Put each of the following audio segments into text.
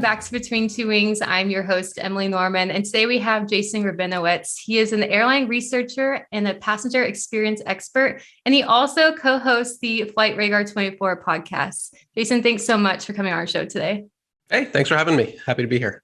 back to Between Two Wings. I'm your host, Emily Norman, and today we have Jason Rabinowitz. He is an airline researcher and a passenger experience expert, and he also co-hosts the Flight Radar 24 podcast. Jason, thanks so much for coming on our show today. Hey, thanks for having me. Happy to be here.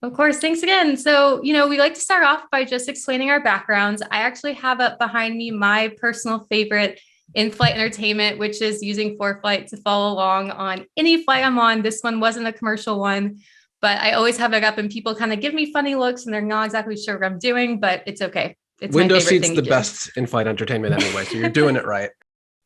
Of course, thanks again. So, we like to start off by just explaining our backgrounds. I actually have up behind me my personal favorite in-flight entertainment, which is using ForeFlight to follow along on any flight I'm on. This one wasn't a commercial one, but I always have it up and people kind of give me funny looks and they're not exactly sure what I'm doing, but it's okay. It's window seat's the best in-flight entertainment anyway, so you're doing it right.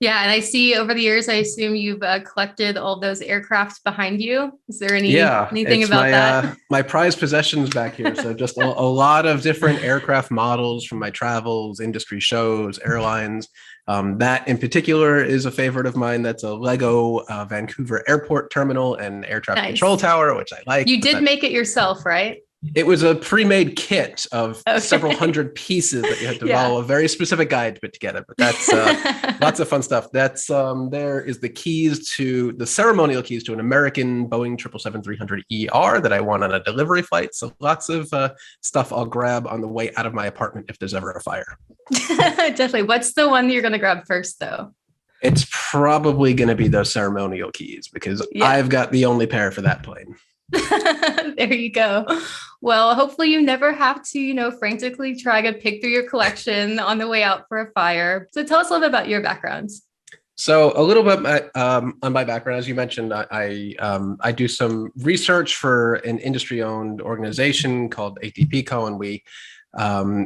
Yeah, and I see over the years, I assume you've collected all those aircraft behind you. Is there anything about that? My prized possessions back here. So just a lot of different aircraft models from my travels, industry shows, airlines. That in particular is a favorite of mine. That's a Lego Vancouver Airport Terminal and Air Traffic Control Tower, which I like. You did make it yourself, right? It was a pre-made kit of several hundred pieces that you had to follow a very specific guide to put together. But that's lots of fun stuff. That's there is the ceremonial keys to an American Boeing 777-300ER that I won on a delivery flight. So lots of stuff I'll grab on the way out of my apartment if there's ever a fire. Definitely. What's the one that you're going to grab first, though? It's probably going to be those ceremonial keys because I've got the only pair for that plane. There you go. Well, hopefully you never have to, frantically try to pick through your collection on the way out for a fire. So tell us a little bit about your backgrounds. So a little bit on my background, as you mentioned, I do some research for an industry-owned organization called ATPco, and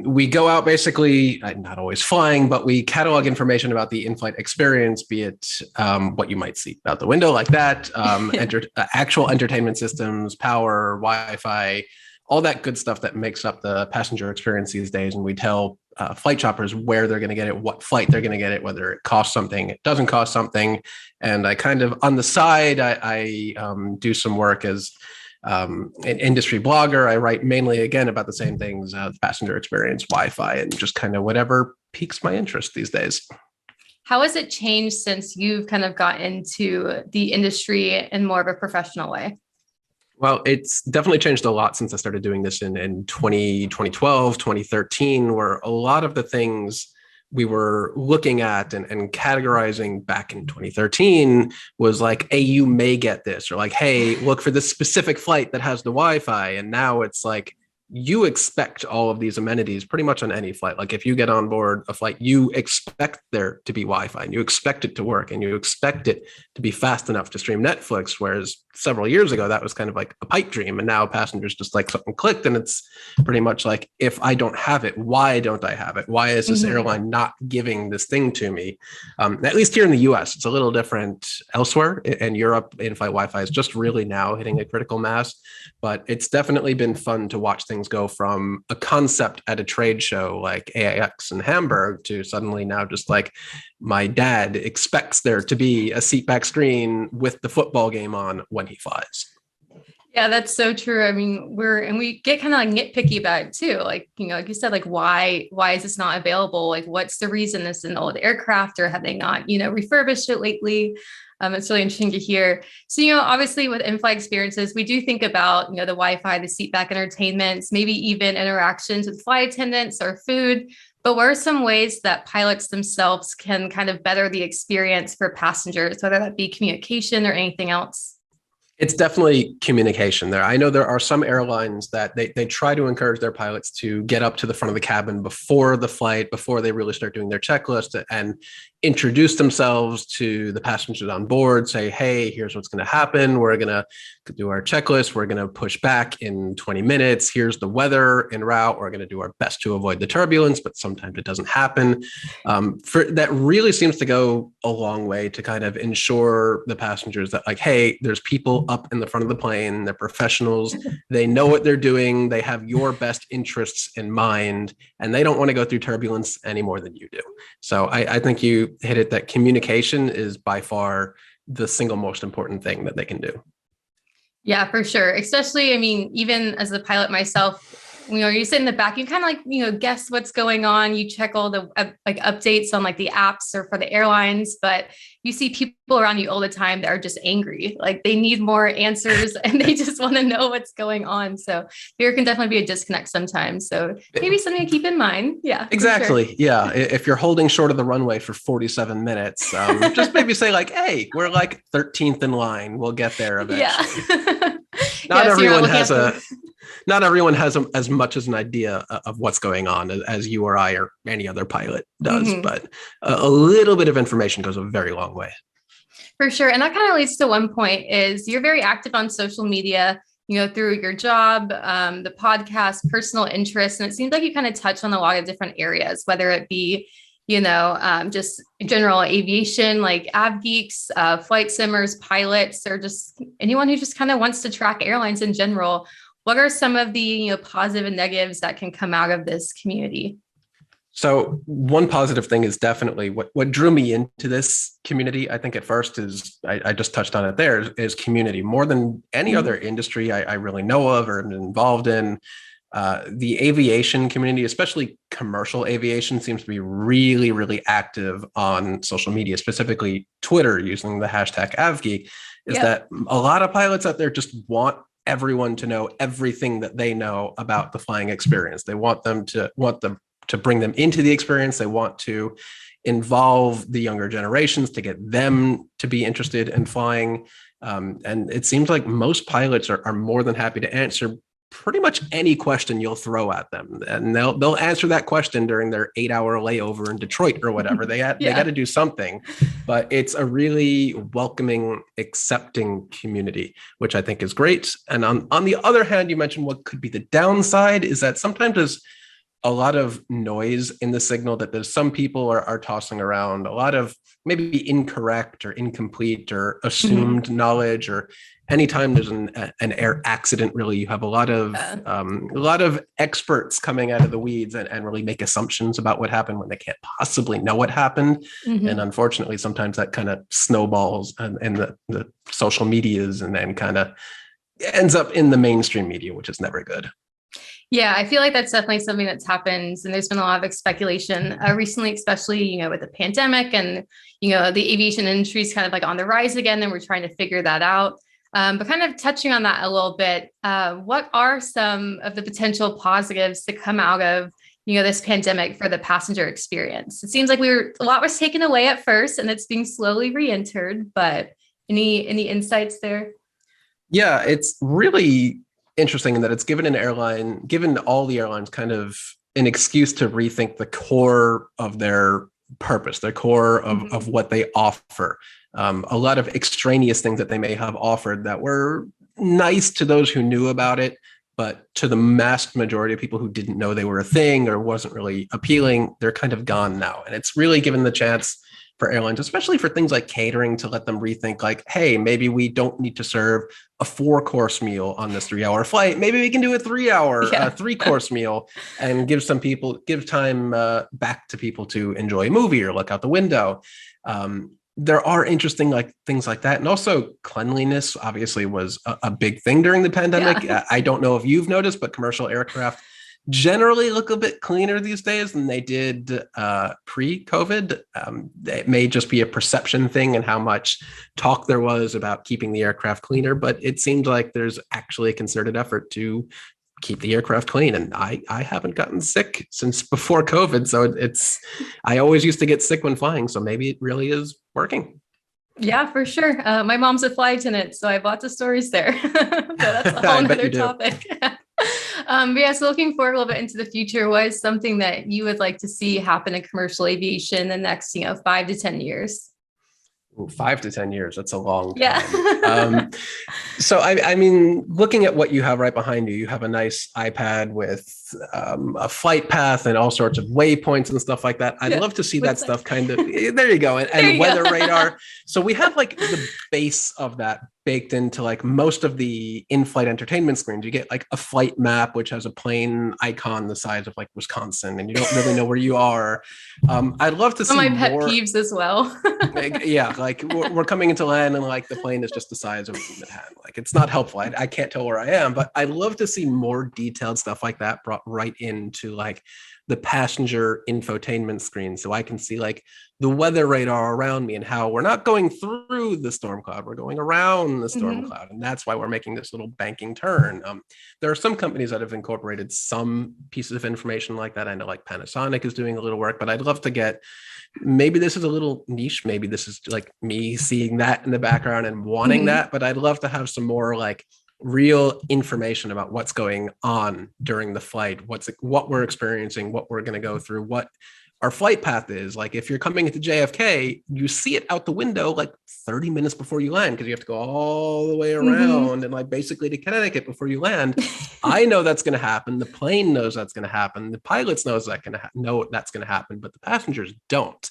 we go out basically, not always flying, but we catalog information about the in-flight experience, be it what you might see out the window like that, actual entertainment systems, power, Wi-Fi, all that good stuff that makes up the passenger experience these days. And we tell flight shoppers where they're going to get it, what flight they're going to get it, whether it costs something, it doesn't cost something. And I kind of, on the side, I do some work as an industry blogger. I write mainly again about the same things, passenger experience, Wi-Fi, and just kind of whatever piques my interest these days. How has it changed since you've kind of got into the industry in more of a professional way? Well, it's definitely changed a lot since I started doing this in 2012, 2013, where a lot of the things we were looking at and categorizing back in 2013 was like, hey, you may get this, or like, hey, look for this specific flight that has the Wi-Fi. And now it's like, you expect all of these amenities pretty much on any flight. Like if you get on board a flight, you expect there to be Wi-Fi and you expect it to work and you expect it to be fast enough to stream Netflix. Whereas several years ago, that was kind of like a pipe dream. And now passengers just like something clicked and it's pretty much like, if I don't have it, why don't I have it? Why is this airline not giving this thing to me? At least here in the US, it's a little different elsewhere. In Europe, in-flight Wi-Fi is just really now hitting a critical mass. But it's definitely been fun to watch things go from a concept at a trade show like AIX in Hamburg to suddenly now just like my dad expects there to be a seatback screen with the football game on when he flies. Yeah, that's so true. I mean, we get kind of like nitpicky about it too. Like, like you said, like why is this not available? Like, what's the reason this is an old aircraft, or have they not, refurbished it lately? It's really interesting to hear. So, obviously with in-flight experiences, we do think about, the Wi-Fi, the seatback entertainments, maybe even interactions with flight attendants or food. But what are some ways that pilots themselves can kind of better the experience for passengers, whether that be communication or anything else? It's definitely communication there. I know there are some airlines that they try to encourage their pilots to get up to the front of the cabin before the flight, before they really start doing their checklist, and introduce themselves to the passengers on board, say, hey, here's what's going to happen. We're going to do our checklist. We're going to push back in 20 minutes. Here's the weather en route. We're going to do our best to avoid the turbulence, but sometimes it doesn't happen. That really seems to go a long way to kind of ensure the passengers that like, hey, there's people up in the front of the plane. They're professionals. They know what they're doing. They have your best interests in mind, and they don't want to go through turbulence any more than you do. So I think you hit it, that communication is by far the single most important thing that they can do. Yeah, for sure. Especially, I mean, even as a pilot myself, You sit in the back, you kind of like, guess what's going on. You check all the like updates on like the apps or for the airlines, but you see people around you all the time that are just angry. Like they need more answers and they just want to know what's going on. So there can definitely be a disconnect sometimes. So maybe something to keep in mind. Yeah, Exactly. sure. Yeah. If you're holding short of the runway for 47 minutes, just maybe say like, hey, we're like 13th in line. We'll get there Yeah. eventually. Not Yeah. So you're not everyone looking has at the, a not everyone has as much as an idea of what's going on as you or I or any other pilot does, Mhm. but a little bit of information goes a very long way. For sure. And that kind of leads to one point is you're very active on social media, through your job, the podcast, personal interests. And it seems like you kind of touch on a lot of different areas, whether it be, just general aviation, like av geeks, flight simmers, pilots, or just anyone who just kind of wants to track airlines in general. What are some of the, positive and negatives that can come out of this community? So one positive thing is definitely what drew me into this community. I think at first is I just touched on it there is community more than any other Mhm. industry I really know of or am involved in. The aviation community, especially commercial aviation, seems to be really, really active on social media, specifically Twitter, using the hashtag AvGeek. Is Yep. that a lot of pilots out there just want everyone to know everything that they know about the flying experience. They want them to bring them into the experience. They want to involve the younger generations to get them to be interested in flying. And it seems like most pilots are more than happy to answer pretty much any question you'll throw at them, and they'll answer that question during their 8-hour layover in Detroit or whatever. They got Yeah. to do something, but it's a really welcoming, accepting community, which I think is great. And on the other hand, you mentioned what could be the downside is that sometimes there's a lot of noise in the signal that there's some people are tossing around a lot of maybe incorrect or incomplete or Mhm. assumed knowledge, or anytime there's an air accident, really you have a lot of experts coming out of the weeds and really make assumptions about what happened when they can't possibly know what happened. And Mhm. unfortunately sometimes that kind of snowballs and the social medias and then kind of ends up in the mainstream media, which is never good. Yeah, I feel like that's definitely something that's happened. And there's been a lot of speculation recently, especially, with the pandemic and, the aviation industry is kind of like on the rise again, and we're trying to figure that out. But kind of touching on that a little bit, what are some of the potential positives to come out of, this pandemic for the passenger experience? It seems like a lot was taken away at first and it's being slowly re-entered, but any insights there? Yeah, it's really interesting in that it's given all the airlines kind of an excuse to rethink the core of their purpose, their core of Mhm. what they offer. A lot of extraneous things that they may have offered that were nice to those who knew about it, but to the vast majority of people who didn't know they were a thing or wasn't really appealing, they're kind of gone now. And it's really given the chance for airlines, especially for things like catering, to let them rethink like, hey, maybe we don't need to serve a 4-course meal on this 3-hour flight. Maybe we can do a 3-hour, Yeah. 3-course meal and give time back to people to enjoy a movie or look out the window. There are interesting like things like that. And also cleanliness obviously was a big thing during the pandemic. Yeah. I don't know if you've noticed, but commercial aircraft generally look a bit cleaner these days than they did pre-COVID. It may just be a perception thing and how much talk there was about keeping the aircraft cleaner, but it seems like there's actually a concerted effort to keep the aircraft clean. And I haven't gotten sick since before COVID. So I always used to get sick when flying. So maybe it really is working. Yeah, for sure. My mom's a flight attendant, so I have lots of stories there. But that's a whole I bet nother you do. topic. But yeah, so looking forward a little bit into the future, what is something that you would like to see happen in commercial aviation in the next, 5 to 10 years? Ooh, 5 to 10 years, that's a long Yeah. time. So I mean, looking at what you have right behind you, you have a nice iPad with a flight path and all sorts of waypoints and stuff like that. I'd love to see that stuff kind of, there you go. And weather radar. So we have like the base of that baked into like most of the in-flight entertainment screens. You get like a flight map, which has a plane icon the size of like Wisconsin, and you don't really know where you are. I'd love to see my pet more peeves as well. Yeah, like we're coming into land and like the plane is just the size of Manhattan. Like it's not helpful. I can't tell where I am, but I'd love to see more detailed stuff like that brought right into like the passenger infotainment screen, so I can see like the weather radar around me and how we're not going through the storm cloud, we're going around the storm cloud, and that's why we're making this little banking turn. There are some companies that have incorporated some pieces of information like that. I know like Panasonic is doing a little work, but I'd love to get, maybe this is a little niche, maybe this is like me seeing that in the background and wanting that, but I'd love to have some more like real information about what's going on during the flight, what we're experiencing, what we're going to go through, what our flight path is. Like if you're coming into JFK, you see it out the window like 30 minutes before you land, because you have to go all the way around and like basically to Connecticut before you land. I know that's going to happen. The plane knows that's going to happen. The pilots know that's going to happen, but the passengers don't.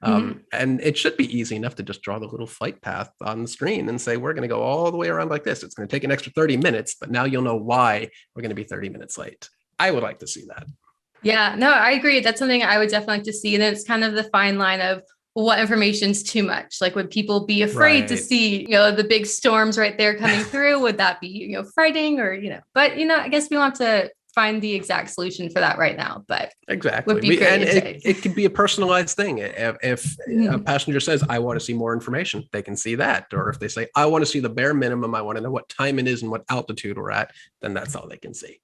And it should be easy enough to just draw the little flight path on the screen and say, we're going to go all the way around like this. It's going to take an extra 30 minutes, but now you'll know why we're going to be 30 minutes late. I would like to see that. Yeah, no, I agree. That's something I would definitely like to see. And it's kind of the fine line of what information's too much. Like, would people be afraid to see, the big storms right there coming through? Would that be, frightening or, but, I guess we want to find the exact solution for that right now, but exactly. Would be great it could be a personalized thing. If a passenger says, I want to see more information, they can see that. Or if they say, I want to see the bare minimum, I want to know what time it is and what altitude we're at, then that's all they can see.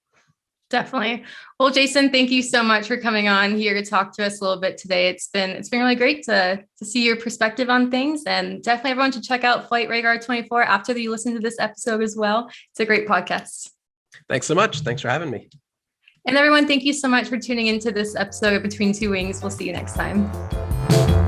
Definitely. Well, Jason, thank you so much for coming on here to talk to us a little bit today. It's been really great to see your perspective on things, and definitely everyone should check out Flight Radar 24 after you listen to this episode as well. It's a great podcast. Thanks so much. Thanks for having me. And everyone, thank you so much for tuning into this episode of Between Two Wings. We'll see you next time.